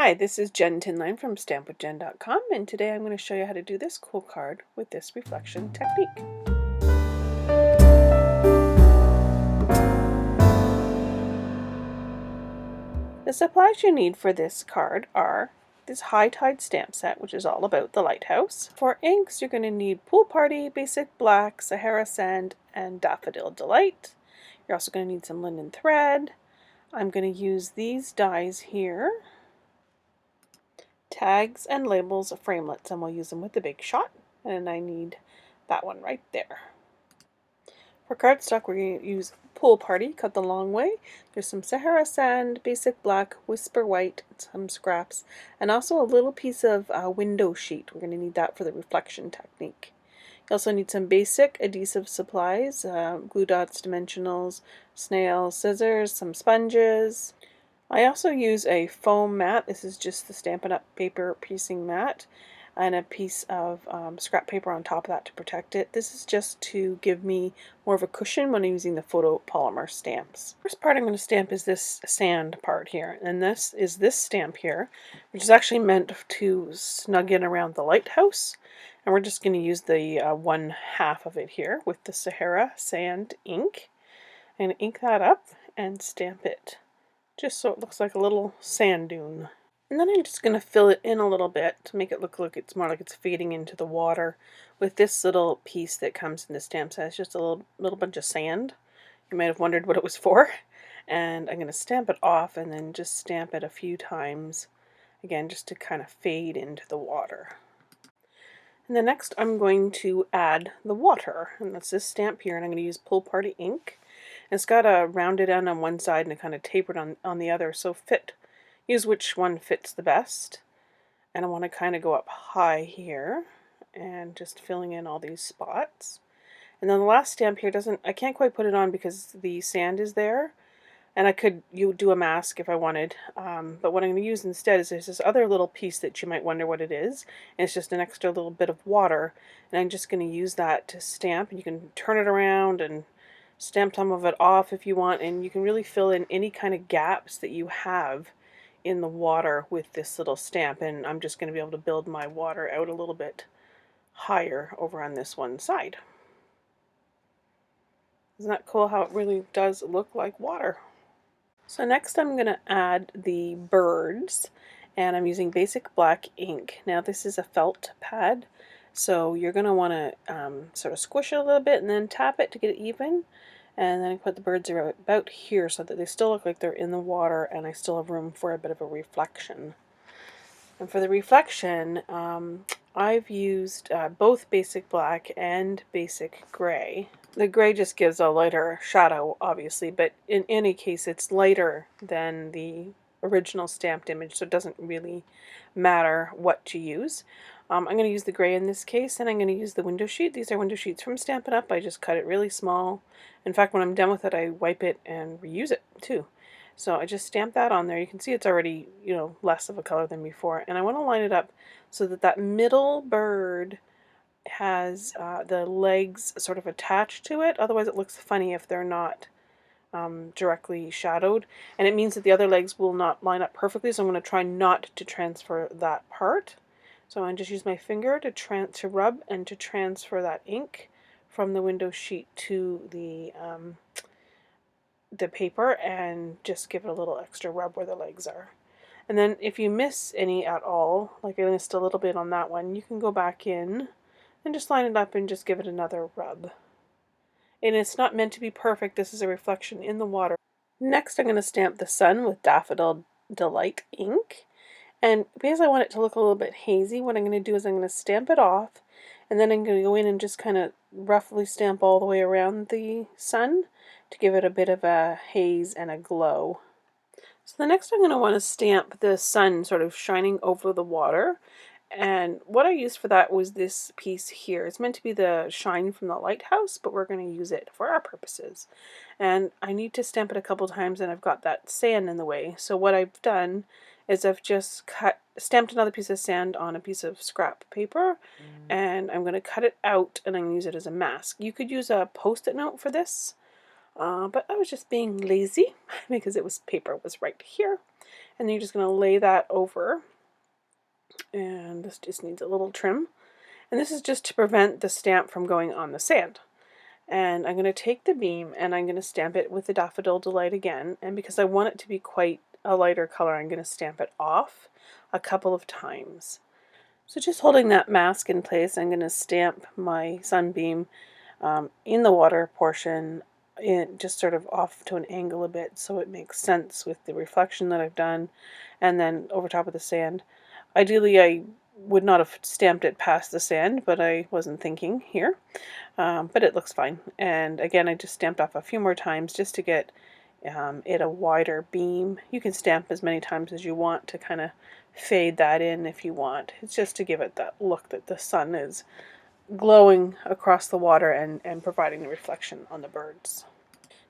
Hi, this is Jen Tinline from stampwithjen.com, and today I'm going to show you how to do this cool card with this reflection technique. The supplies you need for this card are this High Tide stamp set, which is all about the lighthouse. For inks, you're going to need Pool Party, Basic Black, Sahara Sand, and Daffodil Delight. You're also going to need some linen thread. I'm going to use these dies here, tags and labels of framelets, and we'll use them with the Big Shot. And I need that one right there. For cardstock, we're going to use Pool Party, cut the long way. There's some Sahara Sand, Basic Black, Whisper White, some scraps, and also a little piece of window sheet. We're going to need that for the reflection technique. You also need some basic adhesive supplies, glue dots, dimensionals, snails, scissors, some sponges. I also use a foam mat. This is just the Stampin' Up! Paper piecing mat, and a piece of scrap paper on top of that to protect it. This is just to give me more of a cushion when I'm using the photopolymer stamps. First part I'm going to stamp is this sand part here, and this is this stamp here, which is actually meant to snug in around the lighthouse. And we're just going to use the one half of it here with the Sahara Sand ink. And ink that up and stamp it just so it looks like a little sand dune. And then I'm just going to fill it in a little bit to make it look like it's more like it's fading into the water with this little piece that comes in the stamp set. It's just a little bunch of sand. You might have wondered what it was for. And I'm going to stamp it off and then just stamp it a few times, again, just to kind of fade into the water. And then next I'm going to add the water, and that's this stamp here, and I'm going to use Pool Party ink. And it's got a rounded end on one side and a kind of tapered on the other, so use which one fits the best. And I want to kind of go up high here and just filling in all these spots. And then the last stamp here I can't quite put it on because the sand is there. And I could do a mask if I wanted, but what I'm going to use instead is there's this other little piece that you might wonder what it is, and it's just an extra little bit of water, and I'm just going to use that to stamp, and you can turn it around and stamp some of it off if you want, and you can really fill in any kind of gaps that you have in the water with this little stamp. And I'm just going to be able to build my water out a little bit higher over on this one side. Isn't that cool how it really does look like water? So next I'm going to add the birds, and I'm using Basic Black ink. Now this is a felt pad, so you're going to want to sort of squish it a little bit and then tap it to get it even. And then I put the birds about here so that they still look like they're in the water and I still have room for a bit of a reflection. And for the reflection, I've used both Basic Black and Basic Gray. The gray just gives a lighter shadow, obviously, but in any case it's lighter than the original stamped image, so it doesn't really matter what to use. I'm going to use the gray in this case, and I'm going to use the window sheet. These are window sheets from Stampin' Up! I just cut it really small. In fact, when I'm done with it, I wipe it and reuse it too. So I just stamp that on there. You can see it's already, less of a color than before. And I want to line it up so that that middle bird has the legs sort of attached to it. Otherwise it looks funny if they're not directly shadowed. And it means that the other legs will not line up perfectly, so I'm going to try not to transfer that part. So I'm going to just use my finger to rub and to transfer that ink from the window sheet to the paper, and just give it a little extra rub where the legs are. And then if you miss any at all, like I missed a little bit on that one, you can go back in and just line it up and just give it another rub. And it's not meant to be perfect. This is a reflection in the water. Next I'm going to stamp the sun with Daffodil Delight ink. And because I want it to look a little bit hazy, what I'm going to do is I'm going to stamp it off, and then I'm going to go in and just kind of roughly stamp all the way around the sun to give it a bit of a haze and a glow. So the next I'm going to want to stamp the sun sort of shining over the water. And what I used for that was this piece here. It's meant to be the shine from the lighthouse, but we're going to use it for our purposes. And I need to stamp it a couple times, and I've got that sand in the way. So what I've done is I've just stamped another piece of sand on a piece of scrap paper, and I'm going to cut it out and I'm going to use it as a mask. You could use a post-it note for this, but I was just being lazy because paper was right here. And then you're just going to lay that over. And this just needs a little trim. And this is just to prevent the stamp from going on the sand. And I'm going to take the beam and I'm going to stamp it with the Daffodil Delight again. And because I want it to be quite a lighter color, I'm going to stamp it off a couple of times. So just holding that mask in place, I'm going to stamp my sunbeam in the water portion, just sort of off to an angle a bit so it makes sense with the reflection that I've done, and then over top of the sand. Ideally I would not have stamped it past the sand, but I wasn't thinking here. But it looks fine. And again, I just stamped off a few more times just to get it a wider beam. You can stamp as many times as you want to kind of fade that in if you want. It's just to give it that look that the sun is glowing across the water and providing the reflection on the birds.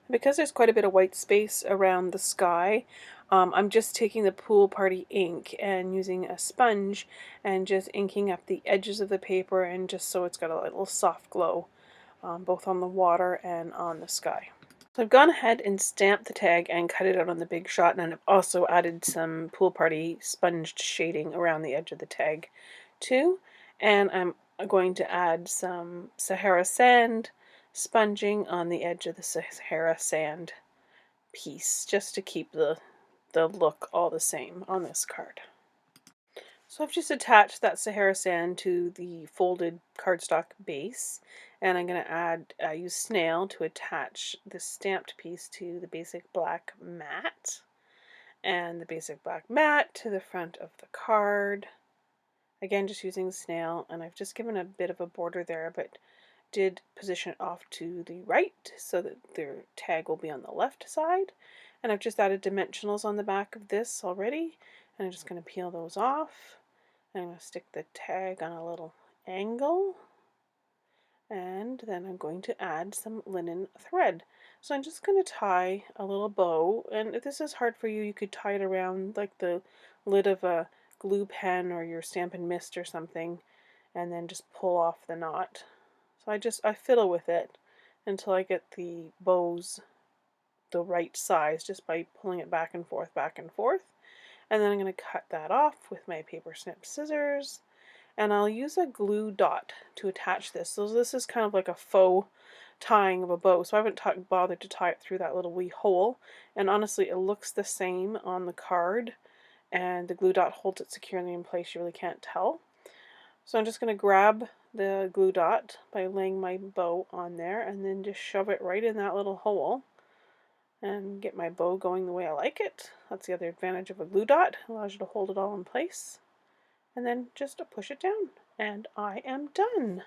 Because there's quite a bit of white space around the sky, I'm just taking the Pool Party ink and using a sponge and just inking up the edges of the paper, and just so it's got a little soft glow both on the water and on the sky. So I've gone ahead and stamped the tag and cut it out on the big shot, and I've also added some Pool Party sponged shading around the edge of the tag too. And I'm going to add some Sahara sand sponging on the edge of the Sahara sand piece, just to keep the look all the same on this card. So I've just attached that Sahara sand to the folded cardstock base, and I'm going to use snail to attach the stamped piece to the basic black mat, and the basic black mat to the front of the card. Again, just using snail, and I've just given a bit of a border there, but did position it off to the right so that their tag will be on the left side. And I've just added dimensionals on the back of this already, and I'm just going to peel those off. I'm going to stick the tag on a little angle, and then I'm going to add some linen thread. So I'm just going to tie a little bow, and if this is hard for you, you could tie it around like the lid of a glue pen or your Stampin' Mist or something, and then just pull off the knot. So I fiddle with it until I get the bows the right size, just by pulling it back and forth, and then I'm going to cut that off with my paper snip scissors, and I'll use a glue dot to attach this. So this is kind of like a faux tying of a bow, so I haven't bothered to tie it through that little wee hole, and honestly it looks the same on the card, and the glue dot holds it securely in place. You really can't tell. So I'm just going to grab the glue dot by laying my bow on there, and then just shove it right in that little hole and get my bow going the way I like it. That's the other advantage of a glue dot. It allows you to hold it all in place. And then just push it down, and I am done.